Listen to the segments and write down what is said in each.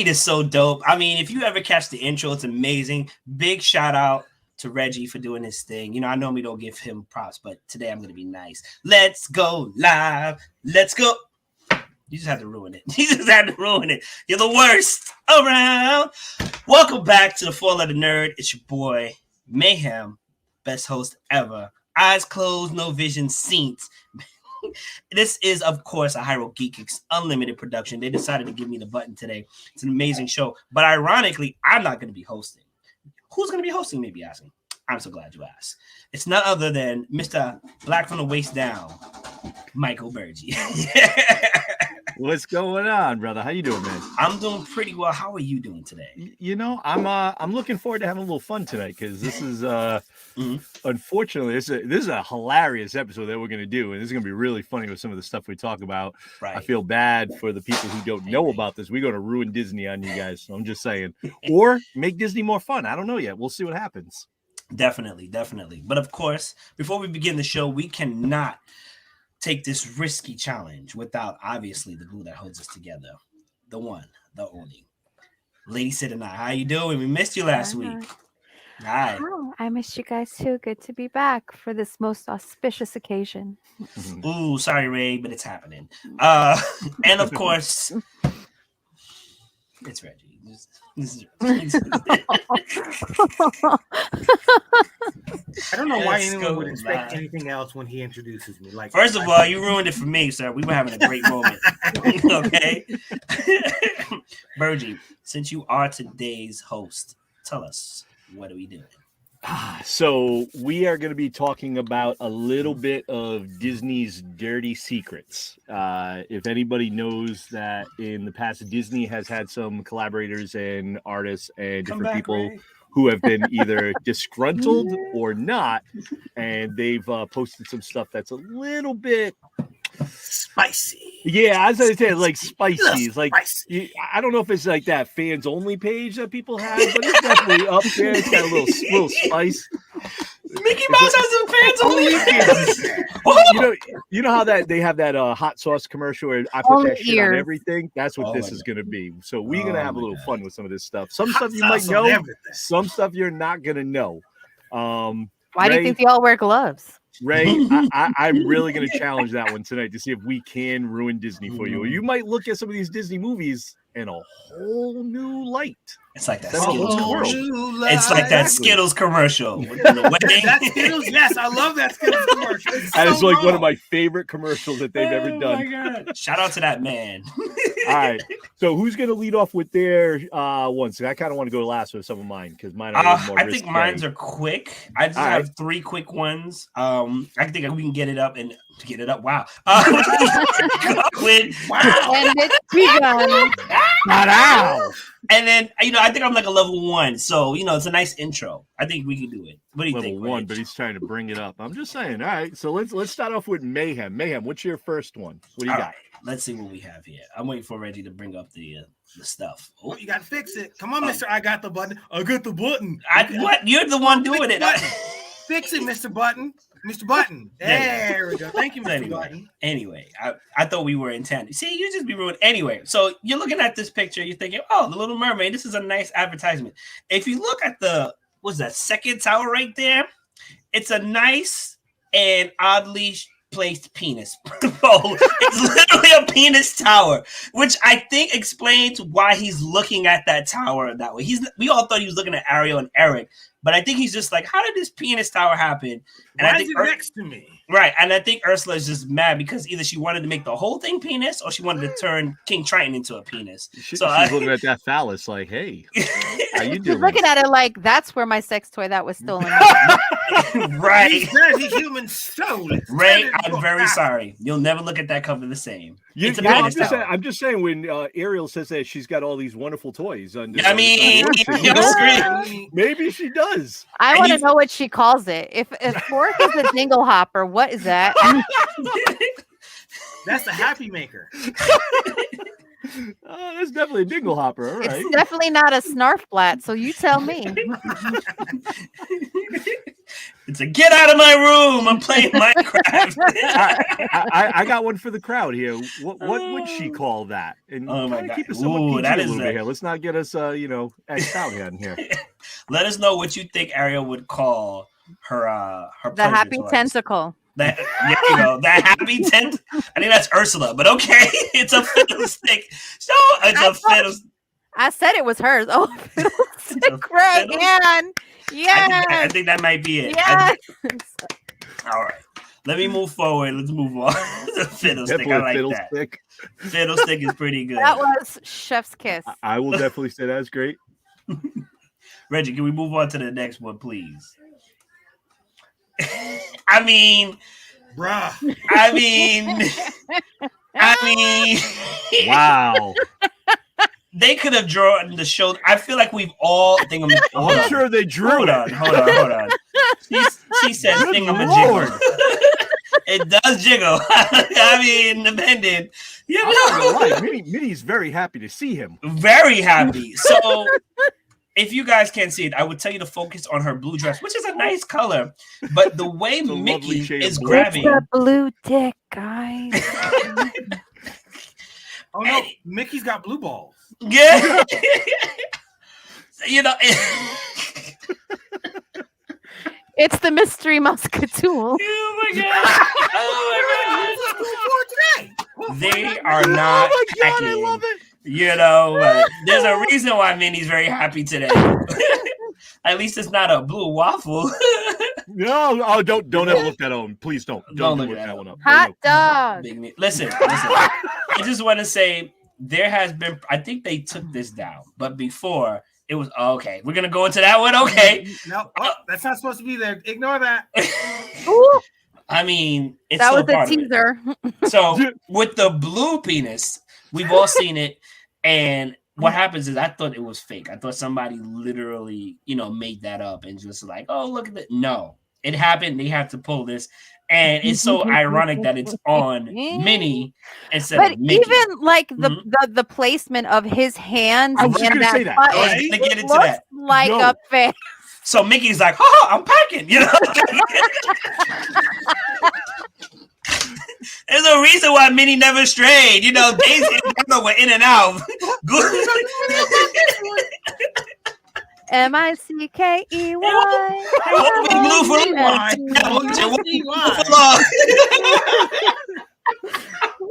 beat is so dope. I mean, if you ever catch the intro, it's amazing. Big shout out to Reggie for doing his thing. You know, I normally don't give him props, but today I'm going to be nice. Let's go live. Let's go. You just had to ruin it. You're the worst around. Welcome back to the 4-Letter Nerd. It's your boy, Mayhem, best host ever. Eyes closed, no vision, scenes. This is, of course, a Hyrule Geekix Unlimited production. They decided to give me the button today. It's an amazing show. But ironically, I'm not going to be hosting. Who's going to be hosting, maybe asking? I'm so glad you asked. It's none other than Mr. Black from the Waist Down, Michael Bergie. What's going on, brother? How you doing, man? I'm doing pretty well. How are you doing today? You know, I'm looking forward to having a little fun tonight because this is unfortunately this is a hilarious episode that we're gonna do, and this is gonna be really funny with some of the stuff we talk about. Right. I feel bad for the people who don't know about this. We're gonna ruin Disney on you guys. So I'm just saying, or make Disney more fun. I don't know yet. We'll see what happens. Definitely. But of course, before we begin the show, we cannot take this risky challenge without obviously the glue that holds us together. The one, the only. Lady Sid and I. How you doing? We missed you last week. Hi. Oh, I missed you guys too. Good to be back for this most auspicious occasion. Ooh, sorry, Ray, but it's happening. And of course, it's Reggie. I don't know why anyone would expect anything else when he introduces me. Like, first of all, you ruined it for me, sir. We were having a great moment. Okay, Bergie, since you are today's host, tell us, what are we doing? So we are going to be talking about a little bit of Disney's dirty secrets. If anybody knows that in the past, Disney has had some collaborators and artists and different people who have been either disgruntled or not, and they've posted some stuff that's a little bit spicy. Yeah, I was gonna say like spicy. It's like I don't know if it's like that fans only page that people have, but it's definitely up there. It's got a little spice. Mickey Mouse has some fans only. You know how that they have that hot sauce commercial where I put that shit on everything. That's what this is gonna be. So we're gonna have a little fun with some of this stuff. Some stuff you might know, some stuff you're not gonna know. Why do you think they all wear gloves? Ray, I'm really going to challenge that one tonight to see if we can ruin Disney for you. Or you might look at some of these Disney movies in a whole new light. It's like that Skittles commercial. It's like that Skittles commercial. That Skittles, yes, I love that Skittles commercial. That is like one of my favorite commercials that they've ever done. My God. Shout out to that man. All right. So who's going to lead off with their ones? I kind of want to go last with some of mine because mine are more I think mine's are quick. I just have 3 quick ones. I think we can get it up and get it up. Wow. And it's begun. Wow. And then, I think I'm like a level 1. So, it's a nice intro. I think we can do it. What do you think? Level 1, but he's trying to bring it up. I'm just saying. All right. So let's start off with Mayhem. Mayhem, what's your first one? What do you got? Right. Let's see what we have here. I'm waiting for Reggie to bring up the stuff. Oh, you got to fix it. Come on, Mister. I got the button. I got the button. What? You're the one doing it. Fix it, Mr. Button. Mr. Button. There we go. Thank you, Mr. Button. Anyway, I thought we were intended. See, you just be ruined. Anyway, so you're looking at this picture. You're thinking, oh, The Little Mermaid. This is a nice advertisement. If you look at what's that, second tower right there? It's a nice and oddly placed penis. It's literally a penis tower, which I think explains why he's looking at that tower that way. We all thought he was looking at Ariel and Eric, but I think he's just like, how did this penis tower happen? And why I think is it next to me? Right, and I think Ursula is just mad because either she wanted to make the whole thing penis or she wanted to turn King Triton into a penis. She's looking at that phallus like, hey, how you doing? She's looking at it like, that's where my sex toy that was stolen. Right. He's dirty human soul. Ray, I'm very sorry. You'll never look at that cover the same. I'm just saying when Ariel says that she's got all these wonderful toys. Maybe she does. I want to know what she calls it. If fork is a dingle hopper, what is that? That's the happy maker. That's definitely a dingle hopper. All right. It's definitely not a snarf blat, so you tell me. It's a get out of my room. I'm playing Minecraft. I got one for the crowd here. What would she call that? And oh my God. Keep us somewhat PG a little bit here. Let's not get us X'd out here. Let us know what you think Ariel would call her the happy tentacle. That that happy tent. I think that's Ursula, but okay, it's a fiddlestick. So it's a fiddlestick. I said it was hers. Oh, fiddlestick, right? Yeah. I think that might be it. Yes. All right. Let me move forward. Let's move on. The fiddlestick. I like that. Fiddlestick is pretty good. That was chef's kiss. I will definitely say that's great. Reggie, can we move on to the next one, please? I mean, bruh. I mean, wow. They could have drawn the show. I feel like we've all I'm sure they drew. Hold on. She said thingamajiggle. It does jiggle. I mean, depending. You know, Minnie's very happy to see him. Very happy. So, if you guys can't see it, I would tell you to focus on her blue dress, which is a nice color. But the way Mickey is grabbing, it's a blue dick, guys. Oh no, Mickey's got blue balls. Yeah. You know. It's the mystery muscatool. Oh my God. They are not packing. I love it. You know, there's a reason why Minnie's very happy today. At least it's not a blue waffle. No, don't ever look that on. Please don't look that one up. Hot dog. Listen. I just want to say there has been. I think they took this down, but before it was okay. We're gonna go into that one. Okay. No, that's not supposed to be there. Ignore that. I mean, it's that still was part a teaser. So with the blue penis, we've all seen it, and what happens is I thought it was fake. I thought somebody literally, made that up and just like, oh, look at that. No, it happened. They have to pull this. And it's so ironic that it's on Minnie instead of Mickey. But even like the placement of his hands I was and that say that. I was going to get into that. Like a face. So Mickey's like, I'm packing, There's a reason why Minnie never strayed. Daisy and Bruno were in and out. M-I-C-K-E-Y. Blue for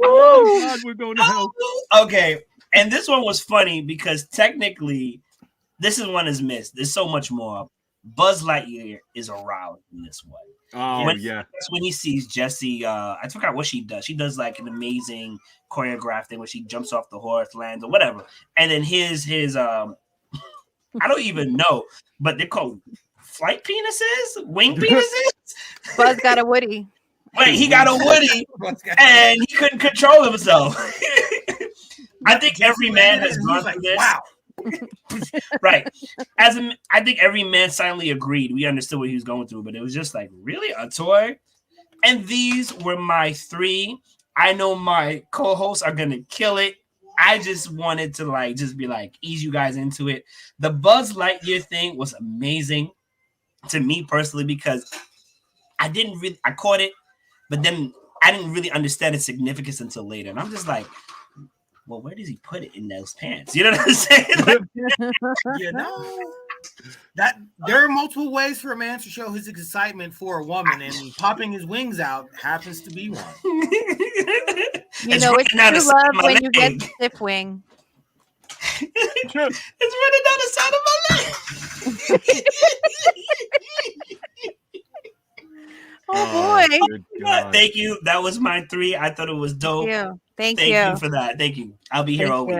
oh God, we're going to hell. Okay, and this one was funny because technically, this is one is missed. There's so much more. Buzz Lightyear is around in this one. Oh, yeah. That's when he sees Jessie. I forgot what she does. She does like an amazing choreographed thing where she jumps off the horse, lands, or whatever. And then his I don't even know, but they're called flight penises, wing penises. Buzz got a Woody. Wait, he got a Woody, and he couldn't control himself. I think every man has gone through this. Wow. Right. I think every man silently agreed. We understood what he was going through, but it was just like, really? A toy? And these were my three. I know my co-hosts are going to kill it. I just wanted to just be ease you guys into it. The Buzz Lightyear thing was amazing to me personally because I caught it, but then I didn't really understand its significance until later. And I'm just like, well, where does he put it in those pants? You know what I'm saying? That there are multiple ways for a man to show his excitement for a woman, and popping his wings out happens to be one. It's true love when you get the stiff wing. It's running down the side of my leg. Oh boy! Thank you. That was my three. I thought it was dope. Thank you. Thank you for that. Thank you. I'll be here all week.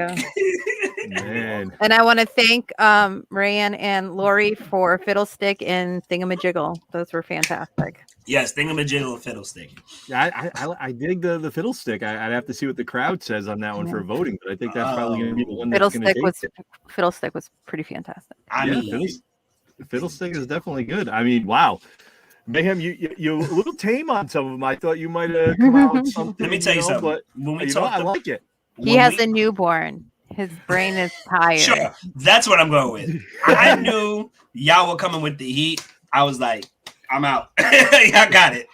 Man. And I want to thank Rayanne and Lori for Fiddlestick and Thingamajiggle. Those were fantastic. Yes, Thingamajiggle and Fiddlestick. Yeah, I dig the Fiddlestick. I'd have to see what the crowd says on that one for voting, but I think that's probably going to be the one that's going to Fiddlestick was pretty fantastic. Fiddlestick is definitely good. I mean, wow. Mayhem, you're a little tame on some of them. I thought you might have come out with something. Let me tell you something. But when we I like it. He has a newborn. His brain is tired. Sure, that's what I'm going with. I knew y'all were coming with the heat. I was like, I'm out. I got it.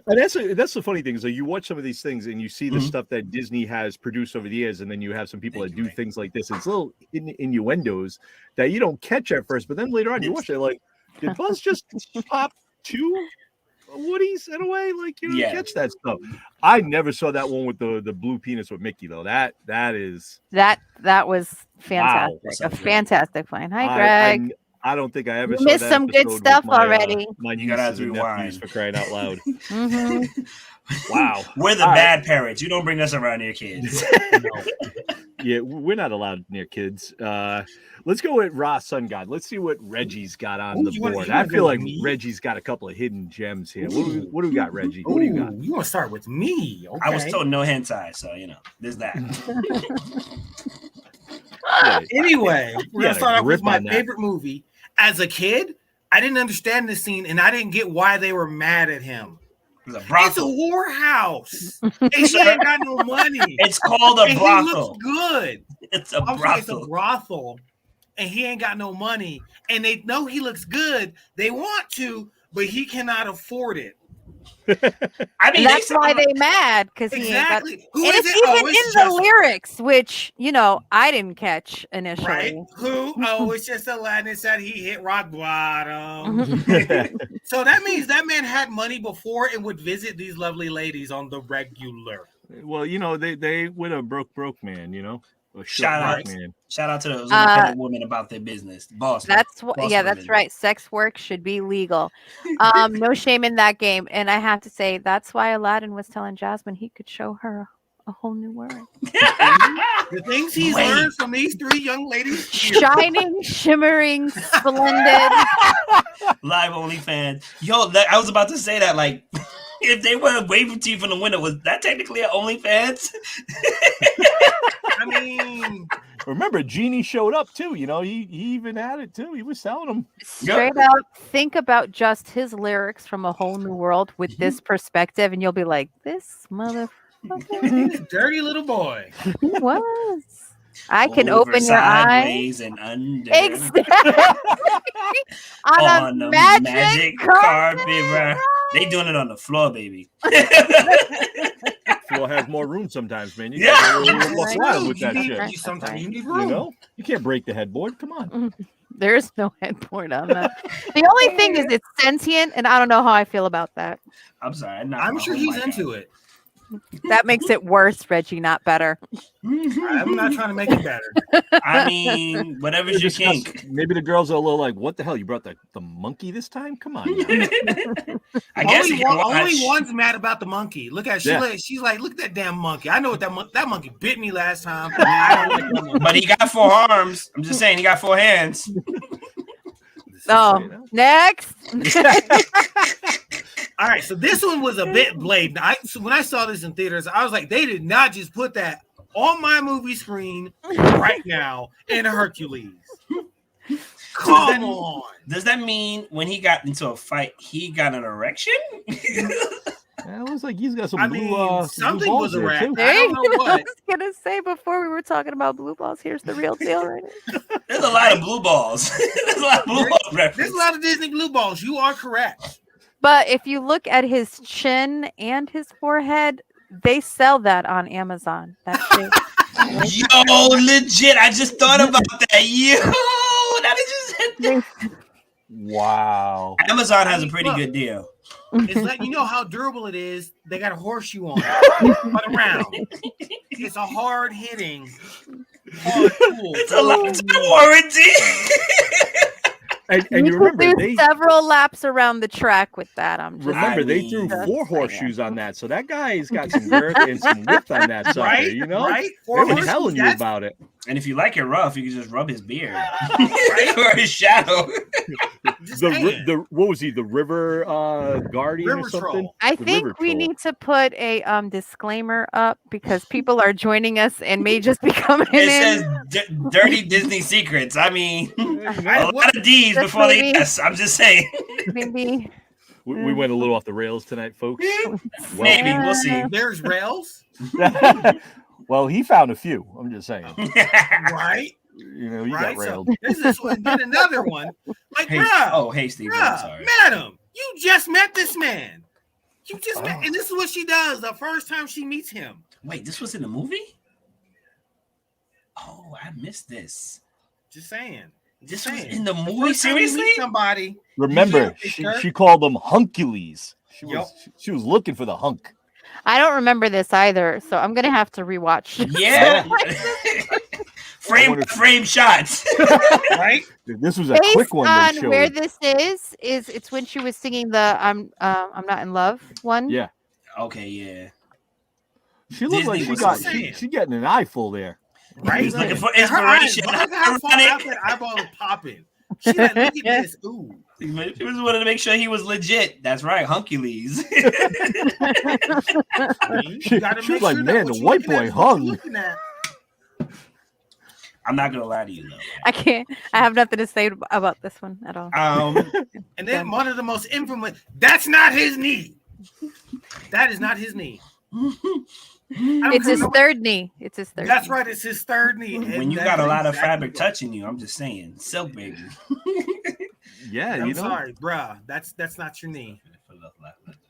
And that's the funny thing is that you watch some of these things and you see the stuff that Disney has produced over the years, and then you have some people that do things like this. It's little innuendos that you don't catch at first, but then later on you watch it like, did Buzz just pop 2 Woodies in a way? Like, you don't catch that stuff. I never saw that one with the blue penis with Mickey though. That was fantastic. Wow. A fantastic plan. Hi, Greg. I don't think I ever saw missed some good stuff already. My nieces and nephews, for crying out loud. Wow. We're the bad parents. You don't bring us around your kids. Yeah, we're not allowed near kids. Let's go with Raw Sun God. Let's see what Reggie's got on the board. I feel like Reggie's got a couple of hidden gems here. What do we got, Reggie? What do you got? You want to start with me? Okay. I was told no hentai, so there's that. Anyway, we're gonna start off with my favorite movie. As a kid, I didn't understand this scene, and I didn't get why they were mad at him. It's a whorehouse, and she ain't got no money. It's called a brothel. He looks good. It's a brothel. It's a brothel, and he ain't got no money. And they know he looks good. They want to, but he cannot afford it. I mean, that's why they mad, because he ain't got. And it's even in the lyrics, which I didn't catch initially. Right? It's just a lad that said he hit rock bottom. So that means that man had money before and would visit these lovely ladies on the regular. Well, they with a broke man, Shout out to those independent women about their business. Boss. That's right. Sex work should be legal. No shame in that game. And I have to say, that's why Aladdin was telling Jasmine he could show her a whole new world. The things he's learned from these 3 young ladies. Shining, shimmering, splendid. Live OnlyFans. Yo, I was about to say that, like, if they were waving to you from the window, was that technically an OnlyFans? I mean, remember, Genie showed up too. He even had it too. He was selling them. Straight up, think about just his lyrics from A Whole New World with this perspective, and you'll be like, this motherfucker. Dirty little boy. He was. I can open your eyes. And under. Exactly. on a magic carpet. They doing it on the floor, baby. Floor has more room sometimes, man. You got with that shit. Sometimes you need room. You can't break the headboard. Come on. There's no headboard on that. The only thing is it's sentient, and I don't know how I feel about that. I'm sorry. I'm sure he's into it. That makes it worse, Reggie, not better. I'm not trying to make it better. I mean, whatever's your kink. Maybe the girls are a little like, what the hell? You brought the monkey this time? Come on. I guess only one's mad about the monkey. Look at she's like, look at that damn monkey. I know what that monkey bit me last time. I don't like that monkey. But he got 4 arms. I'm just saying, he got 4 hands. Next. All right, so this one was a bit blatant. When I saw this in theaters, I was like, they did not just put that on my movie screen right now in Hercules. Come on. Does that mean when he got into a fight, he got an erection? It was like he's got some blue, something blue was a rat. I don't know what. I was gonna say before we were talking about blue balls. Here's the real deal. Right? There's a lot of blue balls. There's a lot of blue balls references. There's a lot of Disney blue balls. You are correct. But if you look at his chin and his forehead, they sell that on Amazon. That shit. Yo, legit. I just thought about that. Yo, that is just. Wow. Amazon has a pretty good deal. It's letting you know how durable it is. They got a horseshoe on it. But around. It's a hard hitting. It's a lifetime warranty. And you remember they several laps around the track with that. They threw 4 horseshoes on that, so that guy's got some girth and some width on that sucker. Right? They were telling you about it. And if you like it rough, you can just rub his beard or his shadow. What was he? The river guardian or something? Troll. I think we need to put a disclaimer up because people are joining us and may just be coming in. It says dirty Disney secrets. I mean, a lot of D's before the S. I'm just saying. Maybe. We went a little off the rails tonight, folks. Maybe we'll see. There's rails. Well, he found a few. I'm just saying. Right? You got railed. So this is one, then another one. Like, hey, bruh. hey, Steve. Bruh, I'm sorry. Madam, you just met this man. You just met, and this is what she does the first time she meets him. Wait, this was in the movie? Oh, I missed this. Just saying. This was in the movie? Seriously? Somebody. Remember, she called them hunkulies. She was looking for the hunk. I don't remember this either, so I'm gonna have to rewatch. Yeah. frame shots. Right? This was a quick one. On where this is it's when she was singing the I'm not in love one. Yeah. Okay, yeah. She looked like she getting an eyeful there. Right? He's looking for inspiration. Her that eyeball was popping. She's like, look at this. Ooh. She was wanting to make sure he was legit. That's right, Hunkules. She was like, man, the white boy hung. I'm not gonna lie to you though. I can't. I have nothing to say about this one at all. And then one of the most infamous. That's not his knee. That is not his knee. It's his third knee. It's his third. That's right. It's his third knee. When you got a lot of fabric touching you, I'm just saying, silk baby. Yeah, I'm sorry, bruh. That's not your knee.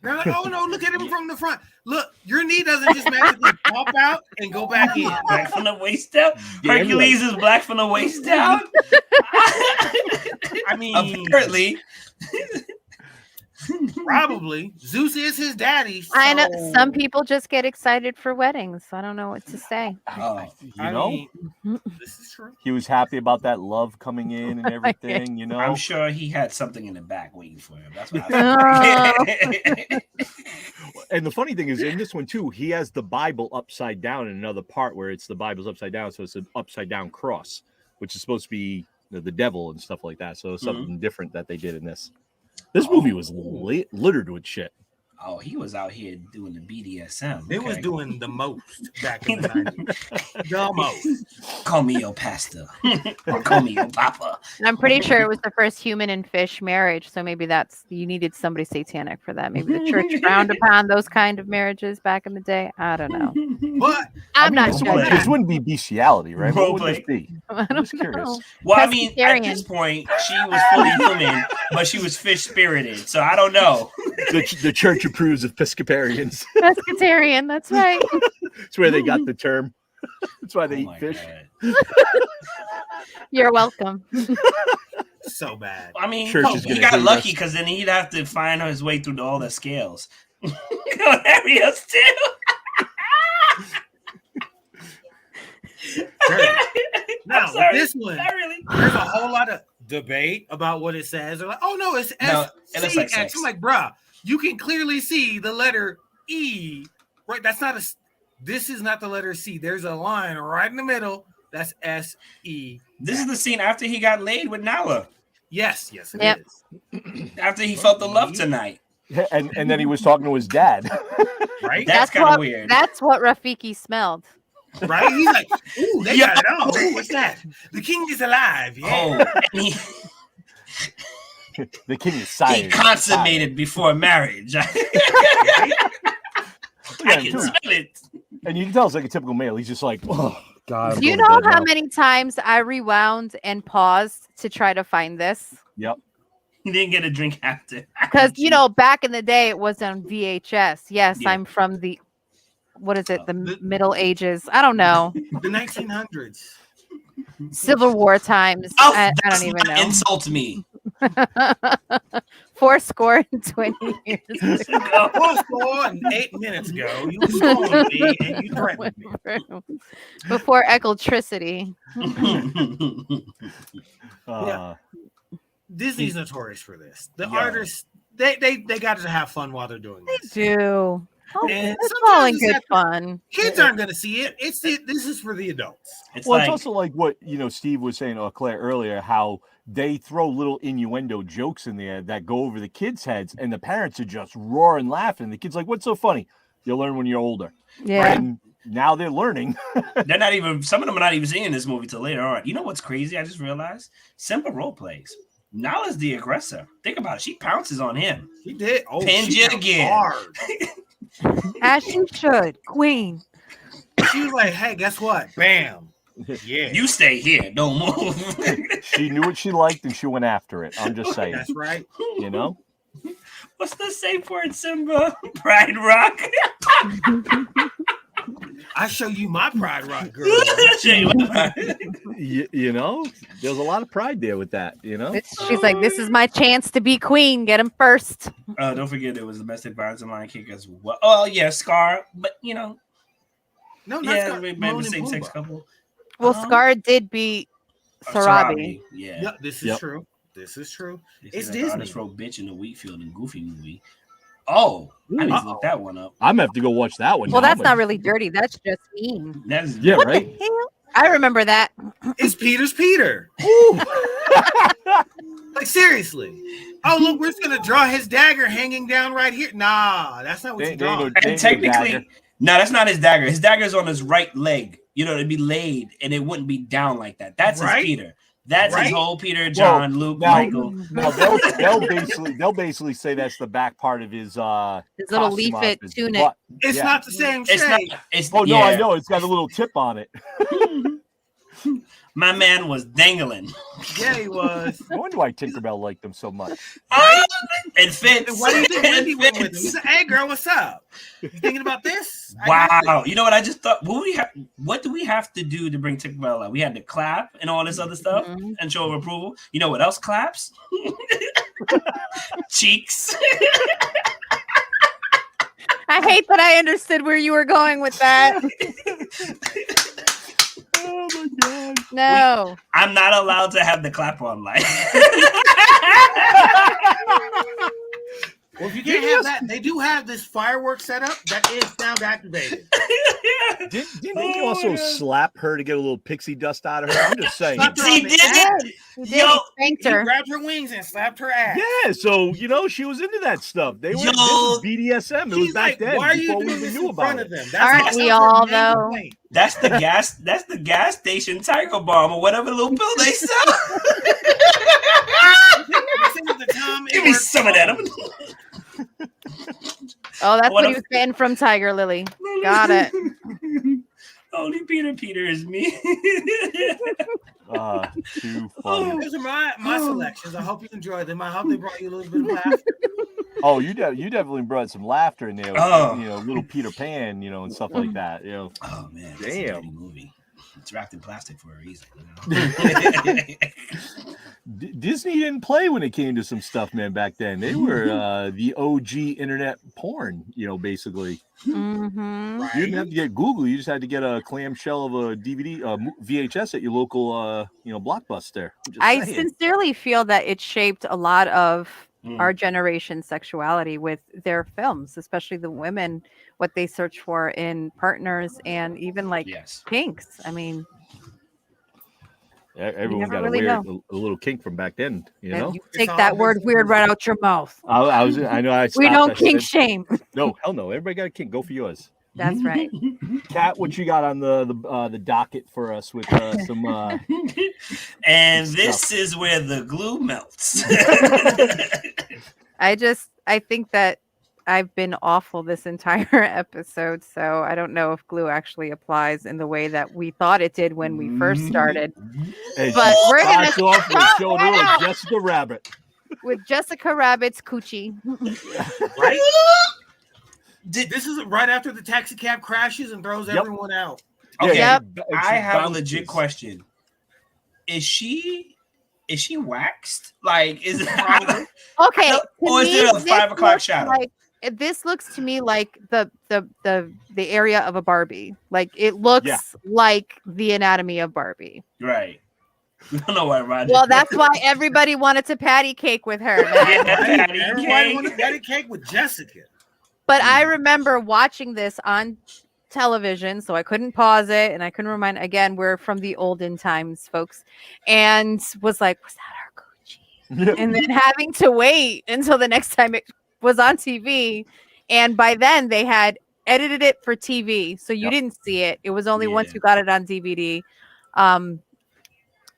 No, oh no! Look at him from the front. Look, your knee doesn't just magically pop out and go back in. Black from the waist down. Hercules is black from the waist down. I mean, apparently. Probably. Zeus is his daddy. So... I know some people just get excited for weddings. I don't know what to say. This is true. He was happy about that love coming in and everything, I'm sure he had something in the back waiting for him. That's what I And the funny thing is, in this one too, he has the Bible upside down in another part where it's the Bible's upside down, so it's an upside down cross, which is supposed to be the devil and stuff like that. So it's something different that they did in this. This movie was littered with shit. Oh, he was out here doing the BDSM. They was doing the most back in the 90s. The most. Call me your pastor. Or call me your papa. And I'm pretty sure it was the first human and fish marriage. So maybe you needed somebody satanic for that. Maybe the church frowned upon those kind of marriages back in the day. I don't know. But I'm not sure. This wouldn't be bestiality, right? What would this be? I'm just curious. Well, I mean, at this point, she was fully human, but she was fish spirited. So I don't know. The church approves of pescatarians. Pescatarian, that's right. That's where they got the term. That's why they eat fish. You're welcome. So bad. I mean, he got lucky because then he'd have to find his way through all the scales. Gonna marry us too. Now, this one, there's a whole lot of debate about what it says. They're like, oh no, it's S-C-X. I'm like, bruh, you can clearly see the letter E, right? This is not the letter C. There's a line right in the middle. That's S-E. This is the scene after he got laid with Nala. Yes, it is. After he felt the love tonight. And then he was talking to his dad. Right? That's kind of weird. That's what Rafiki smelled. Right? He's like, ooh, they got it on. Ooh, what's that? The king is alive. Yeah. The king is sired. He consummated before marriage. I can smell it. And you can tell it's like a typical male. He's just like, oh, God. Do you know how many times I rewound and paused to try to find this? Yep. He didn't get a drink after. Because, back in the day, it was on VHS. Yes, yeah. I'm from the, the Middle Ages. I don't know. The 1900s. Civil War times. I don't even know. Insult me. 20 years ago. 8 minutes ago. You scolded me and you threatened me. Before electricity. Yeah. Disney's notorious for this. The artists, they got to have fun while they're doing this. They do. It's all in good fun. Kids aren't going to see it. This is for the adults. It's also like what Steve was saying, or Claire earlier, how they throw little innuendo jokes in there that go over the kids' heads, and the parents are just roaring laughing. The kid's like, "What's so funny?" You'll learn when you're older. Yeah. And now they're learning. They're not even. Some of them are not even seeing this movie till later on. You know what's crazy? I just realized simple role plays. Nala's the aggressor. Think about it. She pounces on him. She did. Oh, pinned you again. Hard. As she should, queen. She was like, "Hey, guess what? Bam! Yeah. You stay here. Don't move. She knew what she liked and she went after it. I'm just saying. That's right. You know? What's the safe word, Simba? Pride Rock. I show you my Pride Rock, girl. You know, there's a lot of pride there with that, you know? She's like, this is my chance to be queen. Get him first. Don't forget there was domestic violence in Lion King as well. Oh, yeah, Scar. But, you know. No, not Scar. Maybe same-sex couple. Well, Scar did beat Sarabi. Yeah. Yep, this is true. This is true. It's like Disney. Artist wrote bitch in the wheat field in Goofy movie. Oh, I need to look that one up. I'm gonna have to go watch that one. Well, that's not really dirty. That's just mean. That's what right. The hell? I remember that. It's Peter's Peter. Like seriously. Oh, look, we're just gonna draw his dagger hanging down right here. Nah, that's not what you draw. And technically, no, that's not his dagger. His dagger is on his right leg. You know, it'd be laid and it wouldn't be down like that. That's his Peter. That's his whole Peter, John, Luke, Michael. Now they'll basically say that's the back part of his little leaflet tunic. It's not the same shape. No, I know. It's got a little tip on it. My man was dangling. Yeah, he was. No wonder why Tinkerbell liked him so much. It fits. And what do you think Wendy went with him? He said, "Hey, girl, what's up? You thinking about this?" Wow. You know what I just thought? What do we have to do to bring Tinkerbell out? We had to clap and all this other stuff and show of approval. You know what else claps? Cheeks. I hate that I understood where you were going with that. Oh my god. No. I'm not allowed to have the clap on light. Well, if you can't have that, they do have this fireworks set up that is sound activated. Didn't he also slap her to get a little pixie dust out of her? I'm just saying. He did it. He spanked her. He grabbed her wings and slapped her ass. Yeah, so you know she was into that stuff. They were this was BDSM. It was back then. Why are you before we doing even this knew in about front it. of them? Aren't we all though? That's the gas. That's the gas station Tiger Bomb or whatever little pill they sell. Give me some of that. Oh, that's what he was getting from Tiger Lily. Got it. Only Peter is me. Too funny. Those are my selections. I hope you enjoyed them. I hope they brought you a little bit of laughter. Oh, you definitely brought some laughter in there. You know, little Peter Pan, you know, and stuff like that. You know. Oh man, damn movie. It's wrapped in plastic for a reason. You know? Disney didn't play when it came to some stuff, man. Back then, they were the OG internet porn. You know, basically. Mm-hmm. You didn't have to get Google. You just had to get a clamshell of a DVD, VHS at your local, Blockbuster. I sincerely feel that it shaped a lot of our generation's sexuality with their films, especially the women, what they search for in partners and even like kinks. I mean, everyone got a little kink from back then, you know. You take that word "weird" right out your mouth. I know. We don't kink shame. No, hell no. Everybody got a kink. Go for yours. That's right. Kat, what you got on the docket for us with some? And this is where the glue melts. I think that I've been awful this entire episode, so I don't know if glue actually applies in the way that we thought it did when we first started. Hey, but we're gonna off with showing her Jessica Rabbit with Jessica Rabbit's coochie. Right. This is right after the taxi cab crashes and throws everyone out. Okay, yep. I have a legit question. Is she waxed? Like, is it okay? Or is it a 5 o'clock shadow? Like, this looks to me like the area of a Barbie. Like it looks like the anatomy of Barbie. Right. I don't know why Roger. Well, that's why everybody wanted to patty cake with her. Everybody wanted patty cake with Jessica. But I remember watching this on television, so I couldn't pause it, and I couldn't remind. Again, we're from the olden times, folks, and was like, "Was that her coochie?" And then having to wait until the next time it was on TV, and by then they had edited it for TV, so you didn't see it. It was only once you got it on DVD, and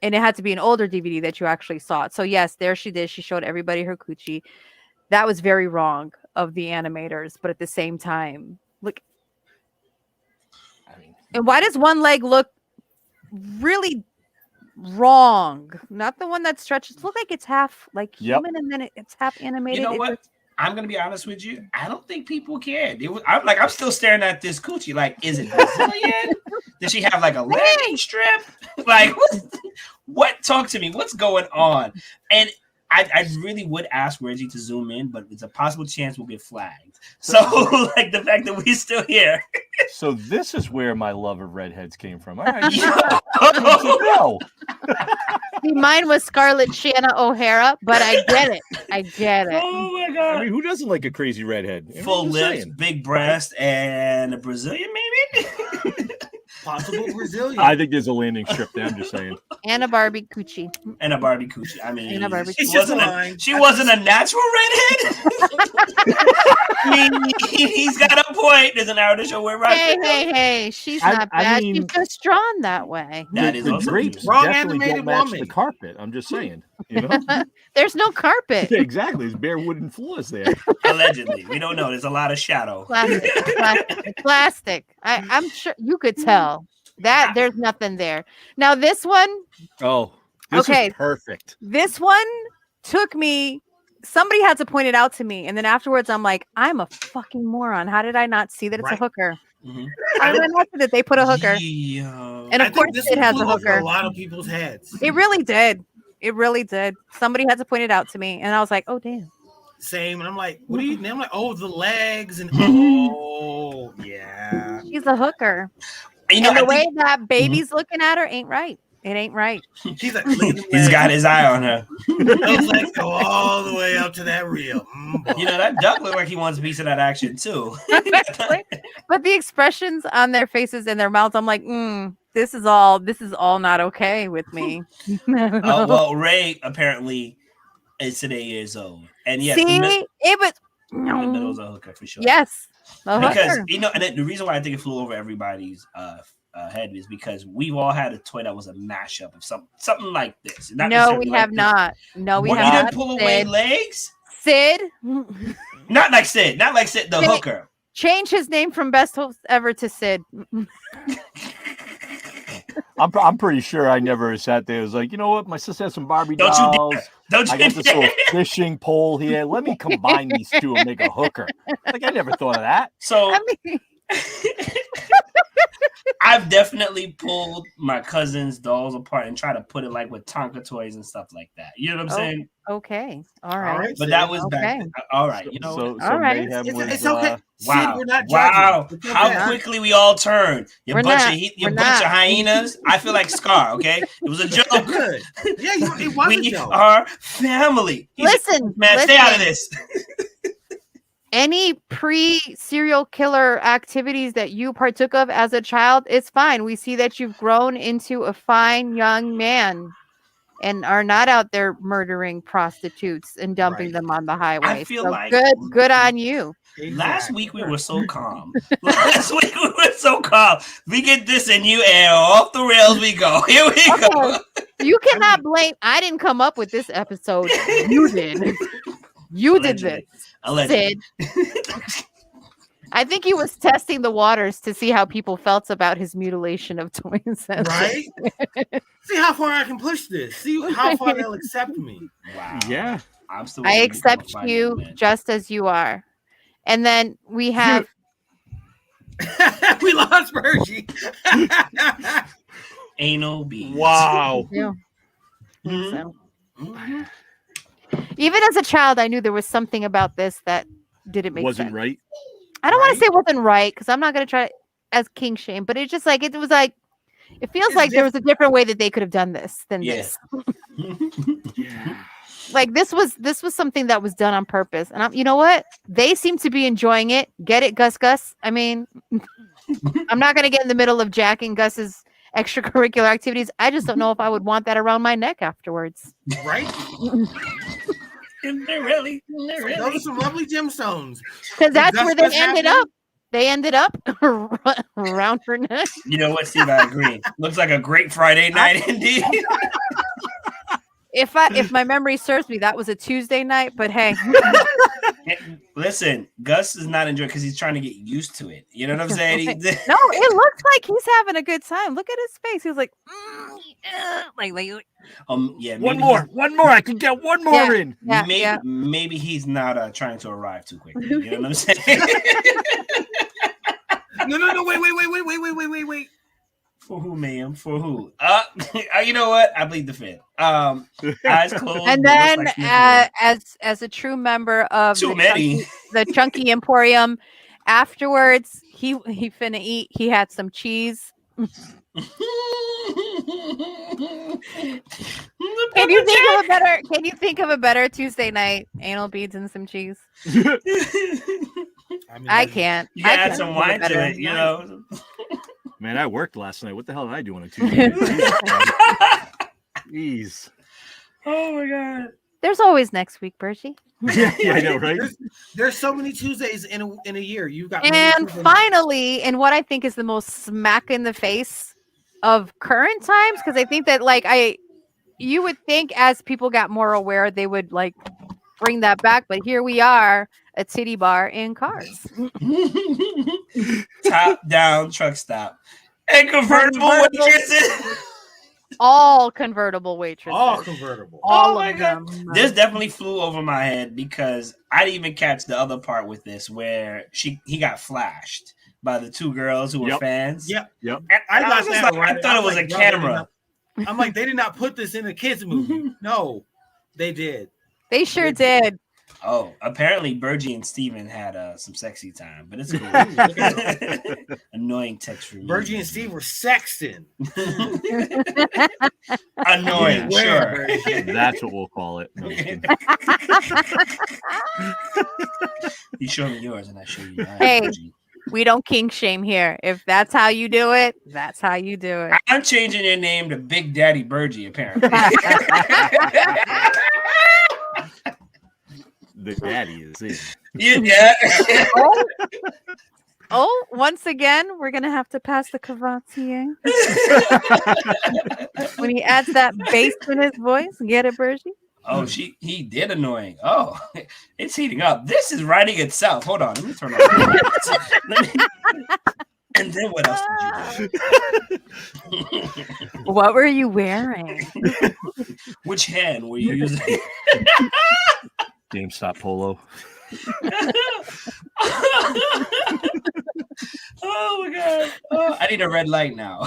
it had to be an older DVD that you actually saw it. So yes, there she did. She showed everybody her coochie. That was very wrong of the animators, but at the same time, look. And why does one leg look really wrong. Not the one that stretches. Look like it's half like human and then it's half animated. You know what? I'm gonna be honest with you. I don't think people cared. I'm still staring at this coochie. Like, is it Brazilian? Did she have like a landing strip? Like, what? Talk to me. What's going on? And I really would ask Reggie to zoom in, but it's a possible chance we'll get flagged. So, like, the fact that we're still here. So this is where my love of redheads came from. All right. See, mine was Scarlett Shanna O'Hara, but I get it. Oh my god! I mean, who doesn't like a crazy redhead? Full lips, big breast, and a Brazilian, maybe. Possible Brazilian. I think there's a landing strip there. I'm just saying. And a Barbie coochie. I mean, she wasn't a natural redhead. I mean, he's got a point. There's an hour to show we're right. Hey. She's not bad. She's just drawn that way. That is the also drapes wrong definitely animated don't match woman. the carpet. I'm just saying. You know? There's no carpet. Yeah, exactly. There's bare wooden floors there. Allegedly. We don't know. There's a lot of shadow. Plastic. I'm sure you could tell that there's nothing there. Now this one. Oh, this is perfect. This one took me. Somebody had to point it out to me, and then afterwards, I'm like, I'm a fucking moron. How did I not see that it's a hooker? Mm-hmm. How did I not see that they put a hooker? And of course, it has a hooker. A lot of people's heads. It really did. Somebody had to point it out to me, and I was like, oh damn. Same, and I'm like, what do you? And I'm like, oh, the legs, and oh yeah, she's a hooker. And the way that baby's looking at her ain't right. It ain't right. She's like, he's got his eye on her. Those legs go all the way up to that reel. You know, that duck look like he wants a piece of that action too. But the expressions on their faces and their mouths, I'm like, this is all not okay with me. Well, Ray apparently is today years old, and yes, it was the middle's a hooker for sure. Yes, because you know, and the reason why I think it flew over everybody's head is because we've all had a toy that was a mashup of something like this. No, we have not. No, we have not. You didn't pull away legs? Sid? Not like Sid. The hooker. Change his name from Best Host Ever to Sid. I'm pretty sure I never sat there. It was like, you know what? My sister has some Barbie dolls. I got this little fishing pole here. Let me combine these two and make a hooker. Like, I never thought of that. So I've definitely pulled my cousin's dolls apart and tried to put it like with Tonka toys and stuff like that. You know what I'm saying? Okay. All right. But that was back. All right. You know. So all right. It's okay. Wow. Sid, we're not wow. How quickly we all turned. You bunch of hyenas. I feel like Scar. Okay. It was a joke. Good. Yeah, it was a joke. We are family. Listen, stay out of this. Any pre-serial killer activities that you partook of as a child, it's fine. We see that you've grown into a fine young man and are not out there murdering prostitutes and dumping them on the highway. I feel like good on you. Last week we were so calm. We get this and off the rails we go. Here we go. You cannot blame. I didn't come up with this episode. You did. You did this. Sid. I think he was testing the waters to see how people felt about his mutilation of toys. Right? See how far I can push this. See how far they'll accept me. Wow. Yeah. I accept you just as you are. And then we have... we lost Virgie. Anal beads. Wow. Yeah. So. Even as a child, I knew there was something about this that didn't make sense. Wasn't right. I don't want to say it wasn't right because I'm not going to try as king shame, but it's just like it feels like there was a different way that they could have done this than this. Like this was something that was done on purpose, and you know what? They seem to be enjoying it. Get it, Gus? I mean, I'm not going to get in the middle of Jack and Gus's extracurricular activities. I just don't know if I would want that around my neck afterwards. Right? They're really. Those are some lovely gemstones. Because that's where they ended up. They ended up around her neck. You know what, Steve? I agree. Looks like a great Friday night indeed. If my memory serves me, that was a Tuesday night. But hey, listen, Gus is not enjoying because he's trying to get used to it. You know what I'm saying? No, it looks like he's having a good time. Look at his face. He was like, yeah. One more. I can get one more in. Yeah, maybe he's not trying to arrive too quickly. You know what I'm saying? No. Wait. For who, ma'am? For who? You know what? I bleed the fifth. Eyes closed. And then, as a true member of the Chunky Emporium, afterwards he finna eat. He had some cheese. Can you think of a better Tuesday night? Anal beads and some cheese. I can't. You add some wine to it, you know. Man, I worked last night. What the hell did I do on a Tuesday? Jeez. Oh my God. There's always next week, Bergie. Yeah, I know, right? There's so many Tuesdays in a year. You've got. And finally, in what I think is the most smack in the face of current times, because I think that you would think as people got more aware, they would bring that back. But here we are, a titty bar in Cars. Top down truck stop. And convertible waitresses. All convertible waitresses. All convertible. All of them. This definitely flew over my head because I didn't even catch the other part with this where he got flashed by the two girls who were fans. Yep. And I thought it was a camera. I'm like, they did not put this in a kids movie. No, they did. They sure did. Oh, apparently Bergie and Steven had some sexy time, but it's cool. Annoying text from Bergie and Steve were sexting. Annoying, sure. That's what we'll call it. No, you show me yours and I show you mine. Hey, Bergie. We don't kink shame here. If that's how you do it, that's how you do it. I'm changing your name to Big Daddy Bergie, apparently. The daddy is in. Yeah. Oh, once again, we're going to have to pass the Cavatier. When he adds that bass in his voice, get it, Bergie? Oh, he did annoying. Oh, it's heating up. This is writing itself. Hold on. Let me turn on. And then what else did you do? What were you wearing? Which hand were you using? GameStop polo. Oh my God. Oh, I need a red light now.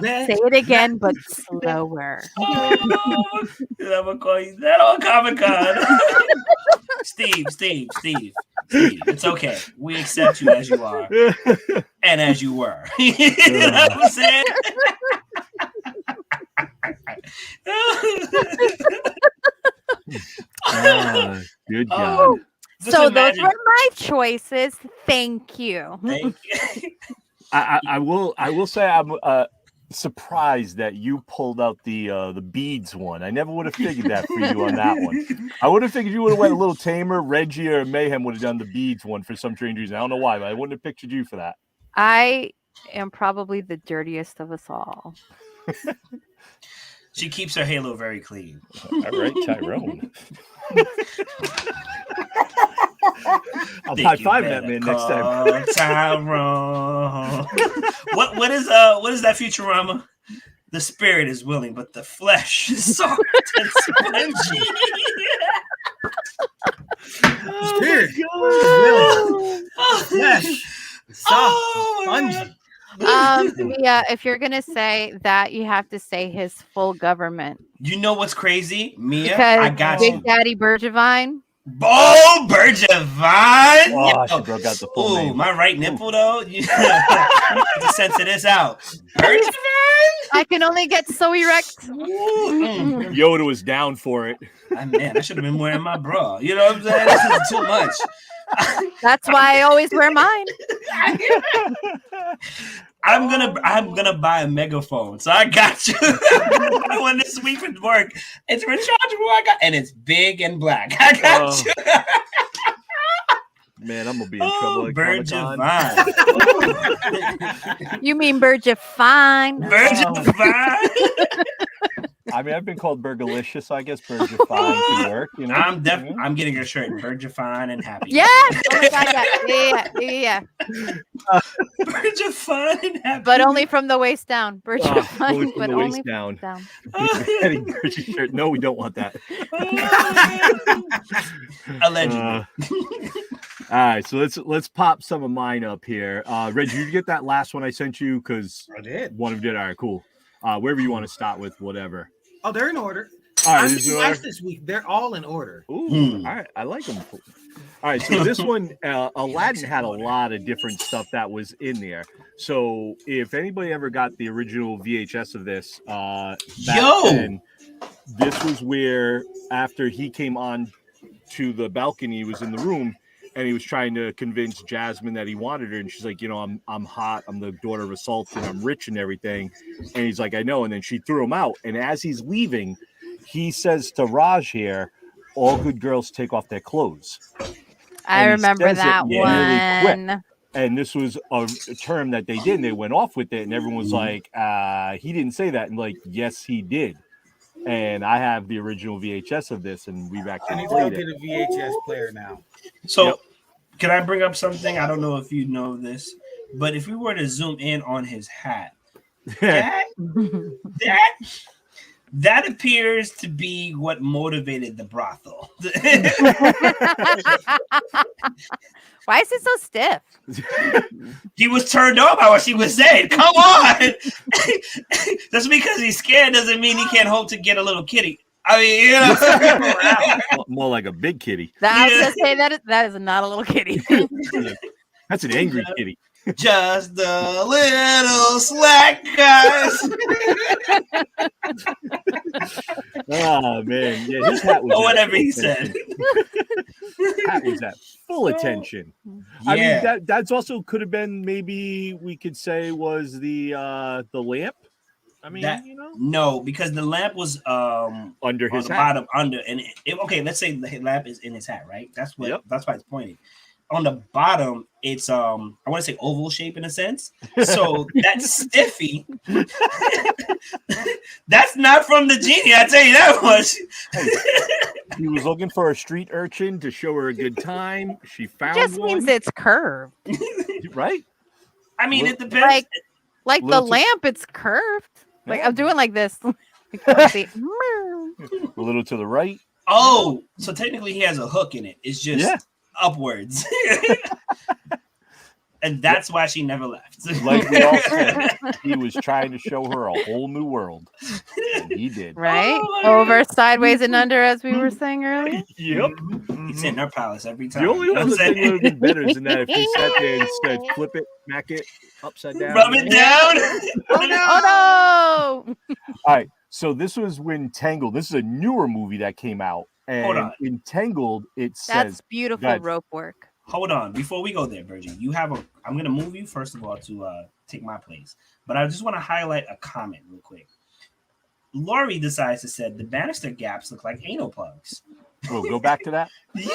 Say it again, but slower. Oh, I'm gonna call you that on Comic-Con. Steve. It's okay. We accept you as you are and as you were. You know what I'm saying? Good job. So those were my choices. Thank you. Thank you. I will say I'm surprised that you pulled out the beads one. I never would have figured that for you on that one. I would have figured you would have went a little tamer. Reggie or Mayhem would have done the beads one for some strange reason. I don't know why, but I wouldn't have pictured you for that. I am probably the dirtiest of us all. She keeps her halo very clean. All right, Tyrone. I'll high five that man next time. Tyrone. What is that Futurama? The spirit is willing, but the flesh is soft and spongy. Spirit is willing. Flesh is soft and spongy. Yeah, if you're gonna say that, you have to say his full government. You know what's crazy, Mia? Because I got Big you. Daddy Bergevine. Oh, Bergevine! Oh, she broke out the full name. My right nipple though. You have to censor this out. Bergevine? I can only get so erect. Yoda was down for it. Man, I should have been wearing my bra. You know what I'm saying? This is too much. That's why I always wear mine. I'm gonna buy a megaphone, so I got you. When this week would work, it's rechargeable. And it's big and black. I got you. Man, I'm gonna be in trouble. Bergevine. You mean Bergevine? Bergevine. I mean, I've been called Burgalicious, so I guess Burger Fine could work. You know, I'm getting a shirt, Burger Fine and happy. Yes. Oh my God. Yeah. Burger Fine and happy. But only from the waist down. Burger Fine, but only waist down. down. Shirt. No, we don't want that. Allegedly. All right, so let's pop some of mine up here. Reg, did you get that last one I sent you? Because I did. One of them did. All right, cool. Wherever you want to start with, whatever. Oh, they're in order. All right, this week. They're all in order. Ooh, all right. I like them. All right, so this one, Aladdin had a lot of different stuff that was in there. So if anybody ever got the original VHS of this, then, this was where after he came on to the balcony, he was in the room. And he was trying to convince Jasmine that he wanted her, and she's like, I'm hot, I'm the daughter of a sultan, I'm rich and everything. And he's like, I know. And then she threw him out. And as he's leaving, he says to Raj here, all good girls take off their clothes. I remember that one. Really quick. And this was a term that they did, and they went off with it, and everyone was like, he didn't say that. And like, yes, he did. And I have the original VHS of this, and we've actually played it. Get a VHS player now. So, Can I bring up something? I don't know if you know this, but if we were to zoom in on his hat, that appears to be what motivated the brothel. Why is it so stiff? He was turned on by what she was saying. Come on. Just because he's scared doesn't mean he can't hope to get a little kitty. I mean, more like a big kitty. I was gonna say that is not a little kitty. That's an angry kitty. Just a little slack, guys. Oh man, yeah, his hat was. Or whatever he said. Hat was at full attention. Yeah. I mean, that's also could have been, maybe we could say, was the lamp. I mean, no, because the lamp was under his hat. Bottom, under, and okay, let's say the lamp is in his hat, right? That's what. That's why it's pointing. On the bottom, it's I want to say oval shape in a sense. So that stiffy, that's not from the genie. I tell you that much. He was looking for a street urchin to show her a good time. She found just one. Means it's curved, right? I mean, it depends. Like the lamp, it's curved. Like I'm doing like this. A little to the right. Oh, so technically he has a hook in it. It's just upwards. And that's why she never left. Like we all said, he was trying to show her a whole new world. And he did. Right? Over, sideways, and under, as we were saying earlier. Yep. He's in her palace every time. The only one that would have been better is that if he sat there and said, flip it, smack it, upside down. Rub it down. Oh, no. All right. So this was when Tangled. This is a newer movie that came out. And in Tangled, it says... That's beautiful rope work. Hold on. Before we go there, Virgin, I'm going to move you, first of all, to take my place. But I just want to highlight a comment real quick. Lori decides to say the banister gaps look like anal plugs. We'll go back to that. Yo!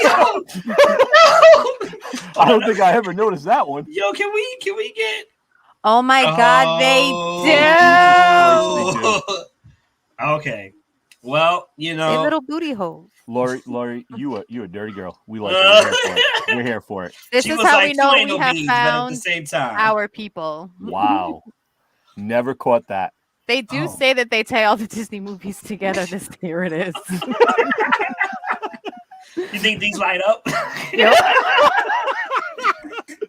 I don't think I ever noticed that one. Yo, can we get... Oh, my God, they do! Okay. Well, They little booty holes. Lori, you a dirty girl. We like it. We're here for it. This is how we know we have found at the same time. Our people. Wow. Never caught that. They do say that they tie all the Disney movies together. Here it is. You think these light up? Yep.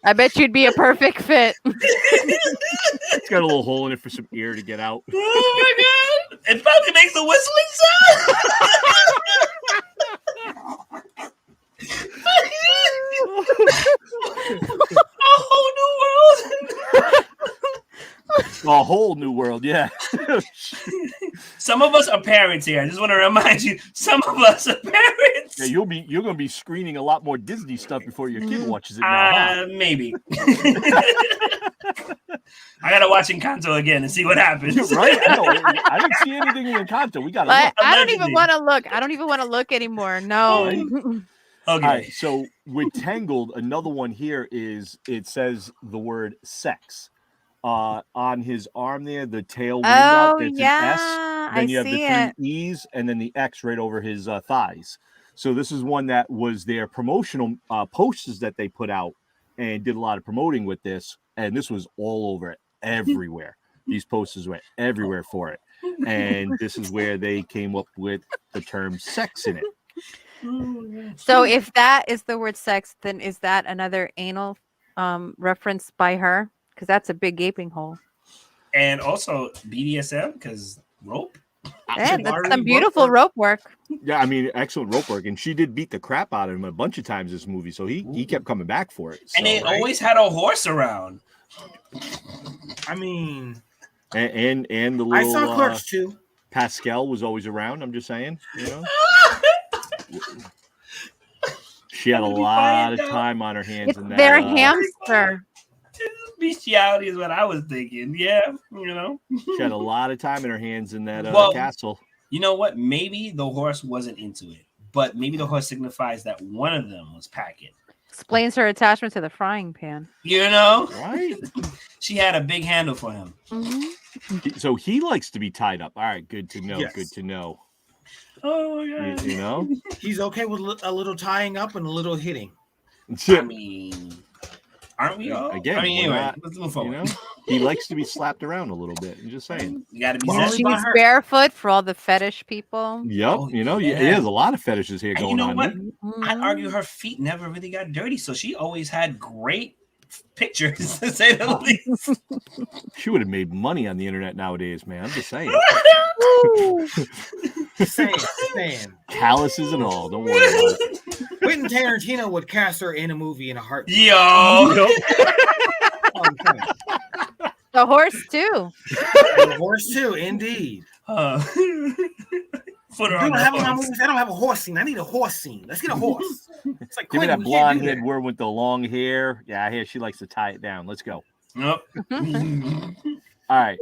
I bet you'd be a perfect fit. It's got a little hole in it for some air to get out. Oh my God. It probably makes a whistling sound. A whole new world, yeah. Some of us are parents here. I just want to remind you, some of us are parents. Yeah, you're gonna be screening a lot more Disney stuff before your kid watches it now. Maybe. I gotta watch Encanto again and see what happens. Right? I didn't see anything in Encanto. We gotta look. I don't even want to look. I don't even want to look anymore. No. Right. Okay. All right, so with Tangled, another one here is it says the word sex. on his arm there, the tail wing out, it's yeah, an S. Then you have the 3 E's and then the X right over his thighs. So this is one that was their promotional posters that they put out and did a lot of promoting with this. And this was all over it, everywhere. These posters went everywhere for it. And this is where they came up with the term sex in it. So if that is the word sex, then is that another anal reference by her? Because that's a big gaping hole. And also BDSM, because rope. Yeah, that's some beautiful rope work. Yeah, I mean, excellent rope work. And she did beat the crap out of him a bunch of times this movie. So he kept coming back for it. So, and they always had a horse around. I mean... And the little I saw Clerks too. Pascal was always around. I'm just saying, you know. She had a lot of time on her hands. It's their hamster. Bestiality is what I was thinking. Yeah, you know. She had a lot of time in her hands in that castle. You know what? Maybe the horse wasn't into it, but maybe the horse signifies that one of them was packing. Explains her attachment to the frying pan. You know, right? She had a big handle for him. Mm-hmm. So he likes to be tied up. All right, good to know. Yes. Good to know. Oh yeah, you know, he's okay with a little tying up and a little hitting. I mean, aren't we all? Again, I mean, anyway, not, let's move forward. You know, he likes to be slapped around a little bit. I'm just saying. You got to be. She's barefoot for all the fetish people. Yep. Oh, you know, yeah, there's a lot of fetishes here going on. You know what? I'd argue her feet never really got dirty, so she always had great pictures, to say the least. She would have made money on the internet nowadays, man. I'm just saying. Saying. Calluses and all. Don't worry about it. Quentin Tarantino would cast her in a movie in a heartbeat. Yo. The horse too. The horse too, indeed. Put her I don't have in my movies. I don't have a horse scene. I need a horse scene. Let's get a horse. It's like give me that blonde head word with the long hair. Yeah, I hear she likes to tie it down. Let's go. Nope. All right.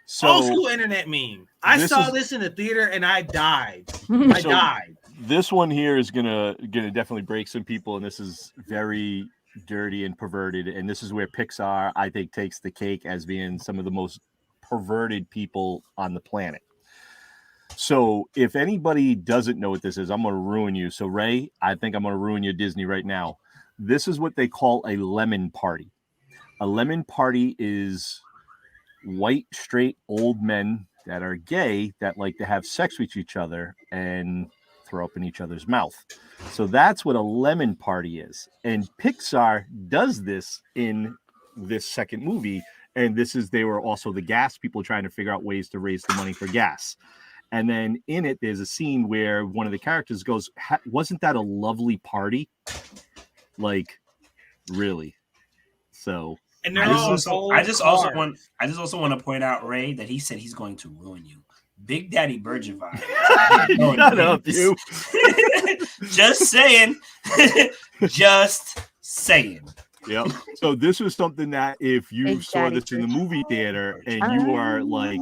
So old school internet meme. I saw this in the theater and I died. I died. This one here is gonna definitely break some people, and this is very dirty and perverted. And this is where Pixar, I think, takes the cake as being some of the most perverted people on the planet. So if anybody doesn't know what this is, I'm going to ruin you. So Ray, I think I'm going to ruin your Disney right now. This is what they call a lemon party. A lemon party is white, straight, old men that are gay that like to have sex with each other and throw up in each other's mouth. So that's what a lemon party is. And Pixar does this in this second movie. And they were also the gas people trying to figure out ways to raise the money for gas. And then in it, there's a scene where one of the characters goes, wasn't that a lovely party? Like, really? So, and I just also want to point out, Ray, that he said he's going to ruin you. Big Daddy Bergevine. Shut up, you. Just saying. Just saying. Yep. So this was something that if you saw this in the movie theater and you are like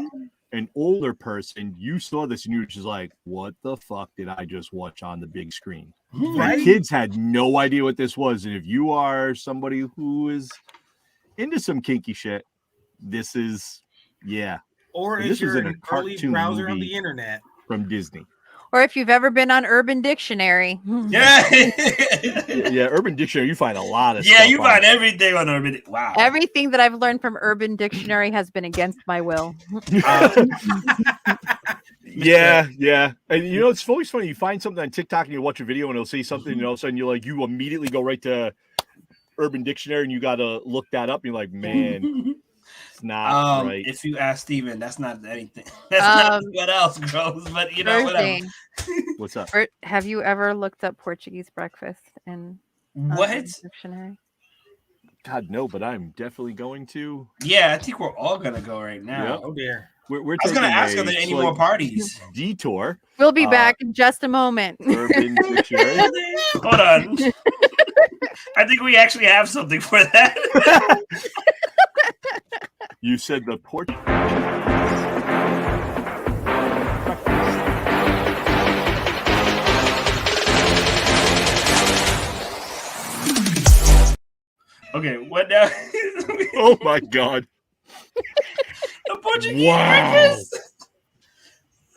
an older person, you saw this and you were just like, what the fuck did I just watch on the big screen? Right? Kids had no idea what this was. And if you are somebody who is into some kinky shit, this is, yeah. Or if you're an early browser on the internet. From Disney. Or if you've ever been on Urban Dictionary. Yeah. Yeah, Urban Dictionary, you find a lot of stuff. Yeah, you find everything on Urban. Wow. Everything that I've learned from Urban Dictionary has been against my will. Yeah. And you know, it's always funny. You find something on TikTok and you watch a video and it'll say something and all of a sudden you immediately go right to Urban Dictionary and you got to look that up. And you're like, man. It's not right. If you ask Steven, that's not anything. That's not what else goes, but you know, whatever. What's up? Have you ever looked up Portuguese breakfast in dictionary? God, no, but I'm definitely going to. Yeah, I think we're all gonna go right now. Yep. Oh dear. I was gonna ask, are there any more parties? Detour. We'll be back in just a moment. Urban Dictionary. Hold on. I think we actually have something for that. You said the port. Okay, what now? Oh my God. The Portuguese breakfast.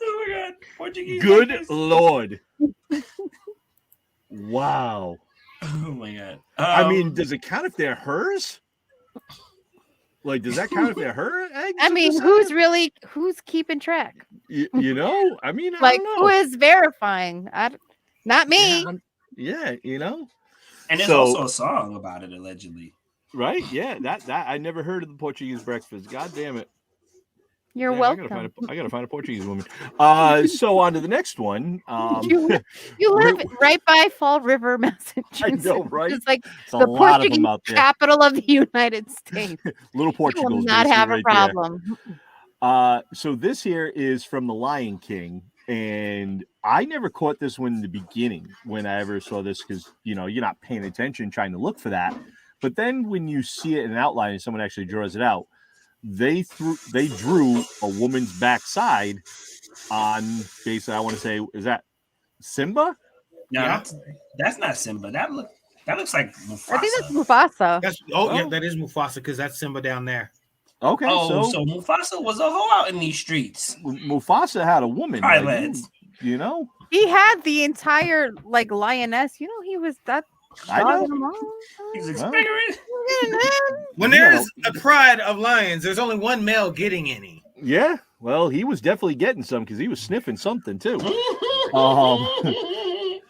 Oh my God, Portuguese. Good breakfast. Lord. Wow. Oh my God. I mean, does it count if they're hers? Like, does that count if they're her eggs? I mean, who's keeping track? You know, I mean, I like, don't know. who is verifying? Not me. Yeah, you know. And there's also a song about it, allegedly. Right? Yeah, that I never heard of the Portuguese breakfast. God damn it. You're welcome. I gotta find a Portuguese woman. So on to the next one. You live right by Fall River, Massachusetts. I know, right? It's like the Portuguese capital of the United States. Little Portugal will not have a problem. So this here is from The Lion King, and I never caught this one in the beginning when I ever saw this because you're not paying attention, trying to look for that. But then when you see it in an outline and someone actually draws it out, they drew a woman's backside on basically, I want to say, is that Simba? No, yeah. That's not Simba. That looks like Mufasa. I think that's Mufasa. Yeah, that is Mufasa because that's Simba down there. Okay, so Mufasa was a hoe out in these streets. Mufasa had a woman. You know, he had the entire lioness. He was that. I know. He's experienced. When there's a pride of lions, there's only one male getting any. Yeah, well, he was definitely getting some because he was sniffing something too. They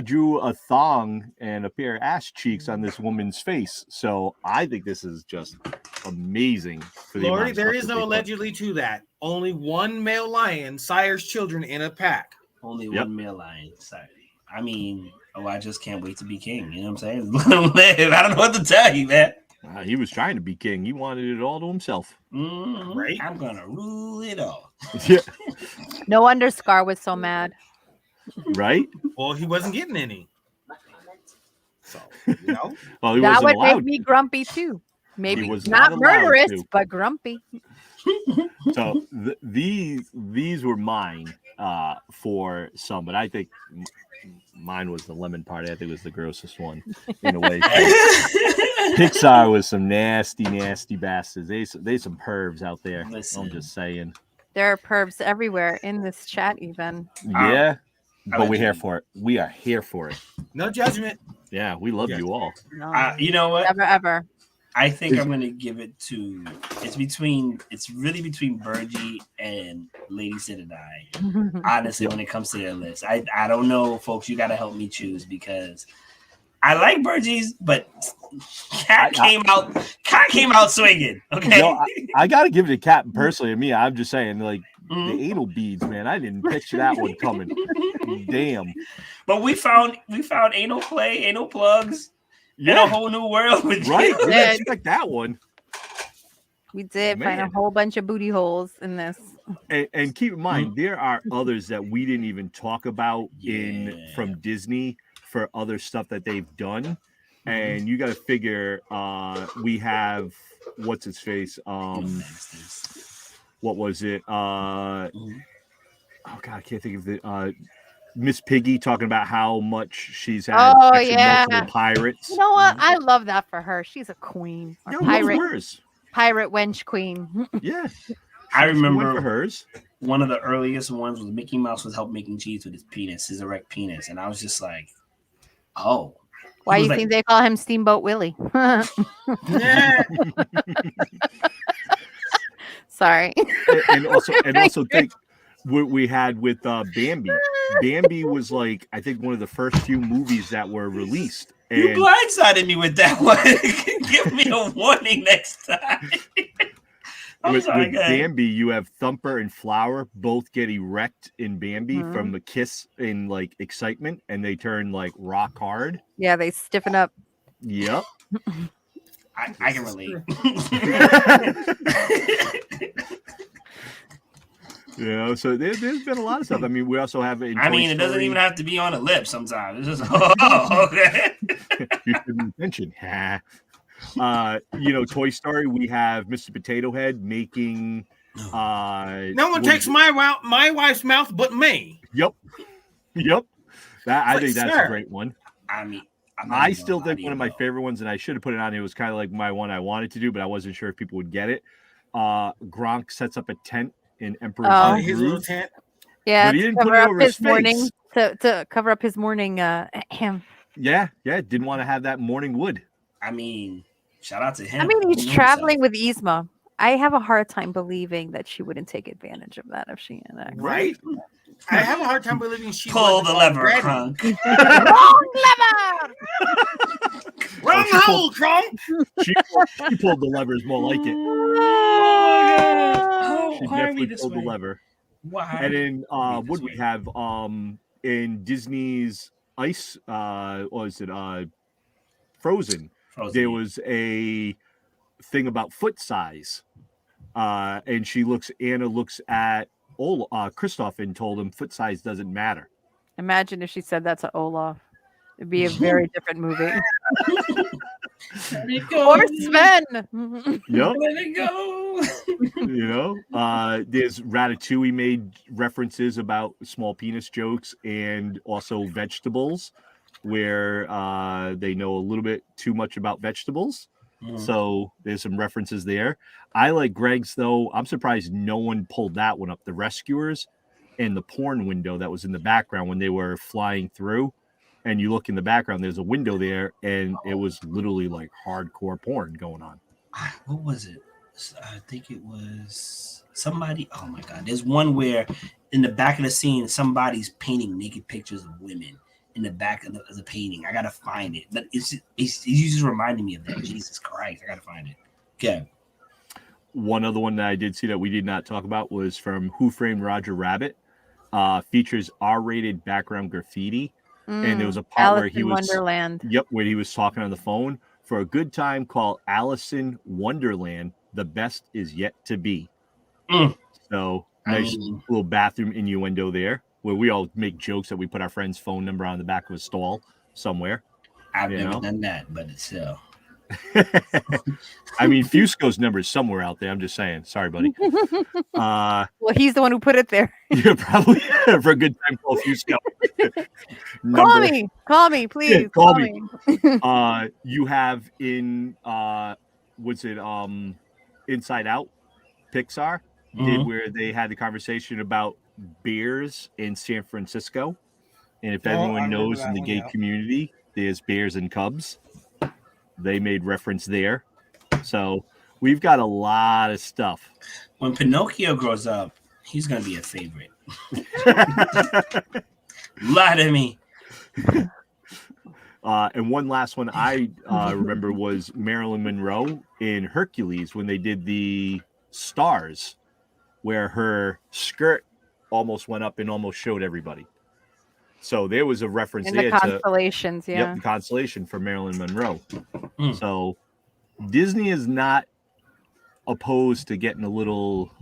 drew a thong and a pair of ass cheeks on this woman's face. So I think this is just amazing. For the Lori, there is no allegedly to that. Only one male lion sires children in a pack. Only one male lion. Sorry. I mean, I just can't wait to be king. You know what I'm saying? I don't know what to tell you, man. He was trying to be king. He wanted it all to himself. Mm-hmm. Right? I'm going to rule it all. Yeah. No wonder Scar was so mad. Right? Well, he wasn't getting any. So, well, that would make me grumpy too. Maybe not murderous, but grumpy. So these were mine for some, but I think mine was the lemon party. I think it was the grossest one in a way. Pixar was some nasty bastards. They some pervs out there. Listen, I'm just saying. There are pervs everywhere in this chat, even. Yeah, but we're here for it. We are here for it. No judgment. Yeah, we love you all. No, you know what? Never ever. I think I'm gonna give it to. It's really between Virgie and Lady Sid and I. Honestly, when it comes to their list, I don't know, folks. You gotta help me choose because I like Virgie's, but Cat came out swinging. Okay, I gotta give it to Cat personally. Me, I'm just saying, the anal beads, man. I didn't picture that one coming. Damn. But we found anal play, anal plugs. In a whole new world with right. We didn't expect that one. We did find a whole bunch of booty holes in this. And keep in mind, there are others that we didn't even talk about from Disney for other stuff that they've done. And you got to figure, we have what's his face? What was it? Oh God, I can't think of the. Miss Piggy talking about how much she's had multiple pirates. You know what? I love that for her. She's a queen. Pirate wench queen. Yeah. I remember hers. One of the earliest ones was Mickey Mouse was helping making cheese with his penis, his erect penis. And I was just like, oh. Why do you think they call him Steamboat Willie? Sorry. And also think what we had with Bambi. Bambi was I think one of the first few movies that were released. And you blindsided me with that one. Give me a warning next time. With Bambi, you have Thumper and Flower both get erect in Bambi from the kiss in excitement, and they turn rock hard. Yeah, they stiffen up. Yep. I can relate. So there's been a lot of stuff. I mean, we also have it. It doesn't even have to be on a lip sometimes. It's just okay. You should be attention. Toy Story. We have Mr. Potato Head making. No one takes my wife's mouth but me. Yep. That I think that's a great one. I mean, I still think one of my favorite ones, and I should have put it on. It was kind of like my one I wanted to do, but I wasn't sure if people would get it. Gronk sets up a tent in Emperor's his little tent. Yeah, but he didn't put it over his morning face. to cover up his morning. Yeah, didn't want to have that morning wood. I mean, shout out to him. I mean, he's traveling with Yzma. I have a hard time believing that she wouldn't take advantage of that if she enacted. Right. I have a hard time believing she pull the lever, Crunk. Wrong lever. Wrong hole, Crunk. She pulled the levers more like it. She definitely pulled the lever. Why? And then what we have in Disney's Ice, what is it? Frozen. There was a thing about foot size, and Anna looks at Kristoff and told him foot size doesn't matter. Imagine if she said that to Olaf. It'd be a very different movie. Or Sven. Yep. Let it go. There's Ratatouille made references about small penis jokes and also vegetables, where they know a little bit too much about vegetables. So there's some references there. I like Greg's, though. I'm surprised no one pulled that one up. The Rescuers and the porn window that was in the background when they were flying through. And you look in the background, there's a window there, and it was literally like hardcore porn going on. What was it? I think it was somebody. Oh my God. There's one where in the back of the scene, somebody's painting naked pictures of women in the back of the painting. I got to find it. But it's just reminding me of that. Jesus Christ. I got to find it. Okay. One other one that I did see that we did not talk about was from Who Framed Roger Rabbit. Features R-rated background graffiti. And there was a part where he was Wonderland. Yep, where he was talking on the phone. For a good time called Alice in Wonderland, the best is yet to be. So nice little bathroom innuendo there, where we all make jokes that we put our friend's phone number on the back of a stall somewhere. I've never done that, but it's still. I mean, Fusco's number is somewhere out there. I'm just saying. Sorry, buddy. Well, he's the one who put it there. Yeah, probably for a good time call Fusco. Call me, please. Yeah, call me. You have in Inside Out, Pixar did where they had the conversation about bears in San Francisco, and if everyone knows in the gay community, there's bears and cubs. They made reference there. So we've got a lot of stuff. When Pinocchio grows up, he's going to be a favorite. Lie to me. And one last one I remember was Marilyn Monroe in Hercules when they did the stars, where her skirt almost went up and almost showed everybody. So there was a reference in there the constellations, the constellation for Marilyn Monroe. So Disney is not opposed to getting a little,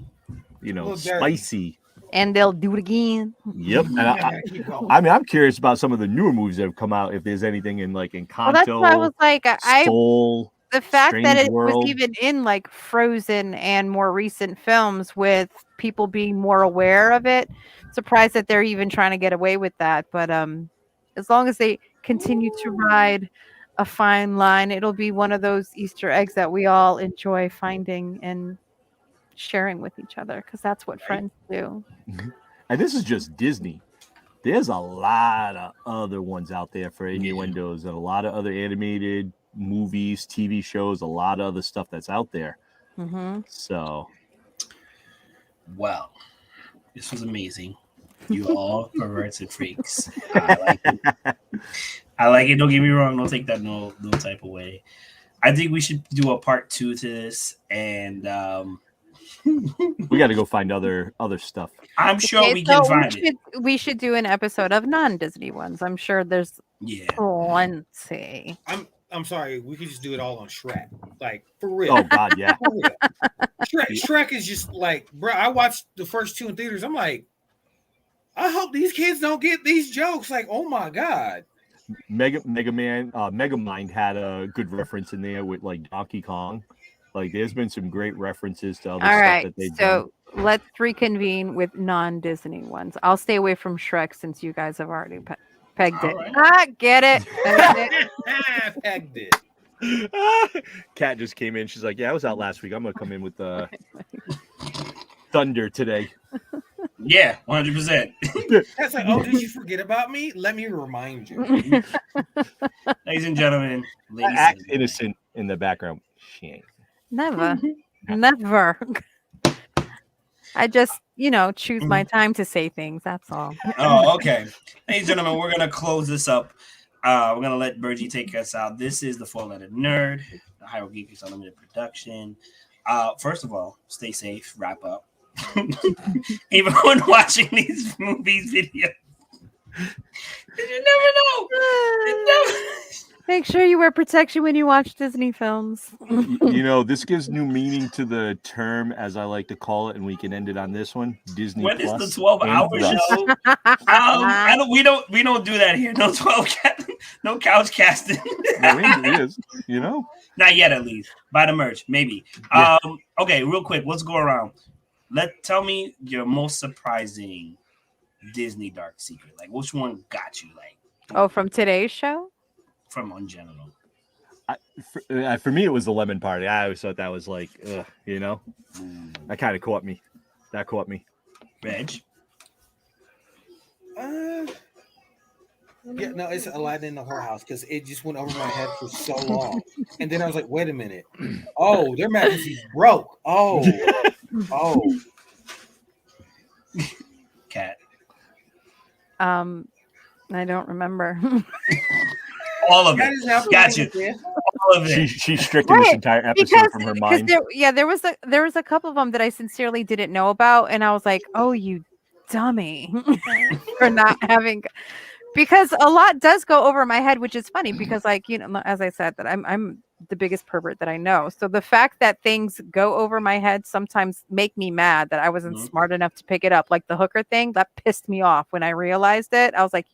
spicy. And they'll do it again. Yep. And I mean, I'm curious about some of the newer movies that have come out. If there's anything in Encanto, well, that's what I was like. Soul, the fact Strange that it World. was even in like Frozen and more recent films with people being more aware of it. Surprised that they're even trying to get away with that. But as long as they continue to ride a fine line, it'll be one of those Easter eggs that we all enjoy finding and sharing with each other, because that's what friends do. And this is just Disney. There's a lot of other ones out there for innuendos and a lot of other animated movies, TV shows, a lot of other stuff that's out there. So, well, this was amazing. You all perverts and freaks. I like it. Don't get me wrong. Don't take that no type of way. I think we should do a part 2 to this, and we got to go find other stuff. I'm sure we can find it. We should do an episode of non-Disney ones. I'm sure there's plenty. I'm sorry. We could just do it all on Shrek. Like, for real. Oh, God, yeah. For real. Shrek is just like, bro, I watched the first 2 in theaters. I'm like, I hope these kids don't get these jokes. Like, oh, my God. Megamind had a good reference in there with, like, Donkey Kong. Like, there's been some great references to other stuff that they've done. So let's reconvene with non-Disney ones. I'll stay away from Shrek since you guys have already Pegged it. Right. Get it. Pegged it. Kat just came in. She's like, "Yeah, I was out last week. I'm gonna come in with thunder today." Yeah, 100%. That's like, oh, did you forget about me? Let me remind you. Ladies and gentlemen, act innocent in the background. She ain't. Never. I just, choose my time to say things. That's all. Oh, okay. Ladies and gentlemen, we're gonna close this up. We're gonna let Bergie take us out. This is the 4-Letter Nerd, the Hieroglyphics Unlimited production. First of all, stay safe. Wrap up. Even when watching these movies, videos, you never know. Make sure you wear protection when you watch Disney films. This gives new meaning to the term, as I like to call it, and we can end it on this one. Disney When Plus is the 12-hour show? We don't do that here. No 12 no couch casting. It is, Not yet, at least. Buy the merch, maybe. Yeah. Okay, real quick, let's go around. Tell me your most surprising Disney dark secret. Like, which one got you? Like, from today's show? From in general. For me, it was the lemon party. I always thought that was like, that kind of caught me. That caught me. Reg? Yeah, no, it's Aladdin in the whorehouse because it just went over my head for so long, and then I was like, "Wait a minute! Oh, their majesty's broke! Oh, Cat. I don't remember. All of it. Gotcha. All of it. She's stricken this entire episode from her mind. There was a couple of them that I sincerely didn't know about, and I was like, "Oh, you dummy," for not having. Because a lot does go over my head, which is funny because, as I said, that I'm the biggest pervert that I know. So the fact that things go over my head sometimes make me mad that I wasn't smart enough to pick it up. Like the hooker thing, that pissed me off when I realized it. I was like,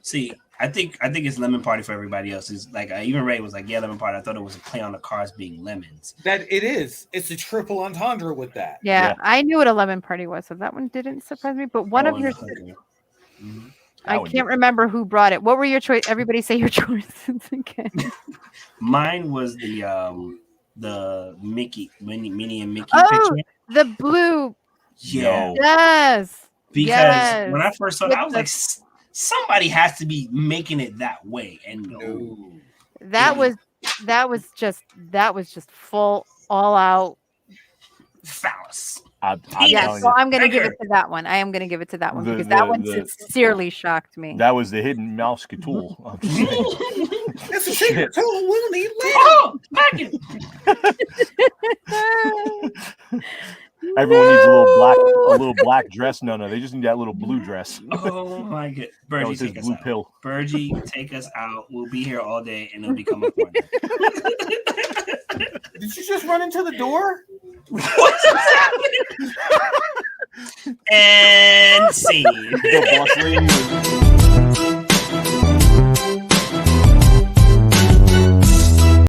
see, I think it's lemon party for everybody else. Is like even Ray was like, yeah, lemon party. I thought it was a play on the cars being lemons. That it is. It's a triple entendre with that. Yeah, I knew what a lemon party was, so that one didn't surprise me. But one of your. I can't remember who brought it. What were your choice? Everybody say your choices again. Mine was the Mickey, Minnie and Mickey picture. The blue. Yeah. Yes. Because when I first saw it, I was like, somebody has to be making it that way. And that was just full all out phallus. I'm going to give it to that one. I am going to give it to that one because that one sincerely shocked me. That was the hidden mouse tool. That's a secret tool. We'll need later. Oh, Megan. Everyone needs a little black dress. No, they just need that little blue dress. Oh my god, Bergie, take us out. Pill. Bergie, take us out. We'll be here all day, and it'll become a corner. Did you just run into the door? What's happening? And scene.